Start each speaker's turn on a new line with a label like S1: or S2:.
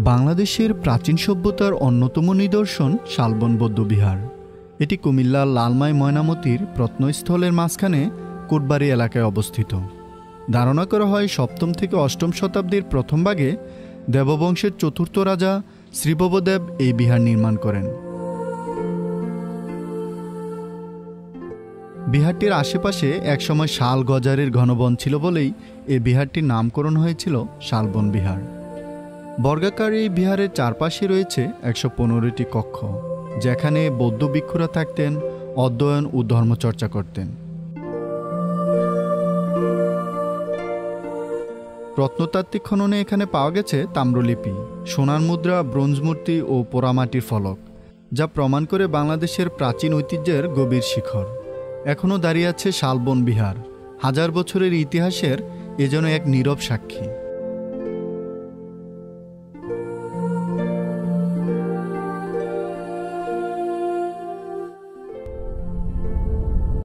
S1: বাংলাদেশের প্রাচীন সভ্যতার অন্যতম নিদর্শন শালবন বৌদ্ধবিহার। এটি কুমিল্লার লালমাই ময়নামতির প্রত্নস্থলের মাঝখানে কোটবাড়ি এলাকায় অবস্থিত। ধারণা করা হয় সপ্তম থেকে অষ্টম শতাব্দীর প্রথম ভাগে দেববংশের চতুর্থ রাজা শ্রীভবদেব এই বিহার নির্মাণ করেন। বিহারটির আশেপাশে একসময় শাল গজারের ঘন বন ছিল বলেই এই বিহারটির নামকরণ হয়েছিল শালবন বিহার। বর্গাকার এই বিহারের চারপাশে রয়েছে ১১৫টি কক্ষ, যেখানে বৌদ্ধ ভিক্ষুরা থাকতেন, অধ্যয়ন ও ধর্মচর্চা করতেন। প্রত্নতাত্ত্বিক খননে এখানে পাওয়া গেছে তাম্রলিপি, সোনার মুদ্রা, ব্রোঞ্জ মূর্তি ও পোড়ামাটির ফলক, যা প্রমাণ করে বাংলাদেশের প্রাচীন ঐতিহ্যের গভীর শিখর। এখনও দাঁড়িয়ে আছে শালবন বিহার, হাজার বছরের ইতিহাসের এ যেন এক নীরব সাক্ষী।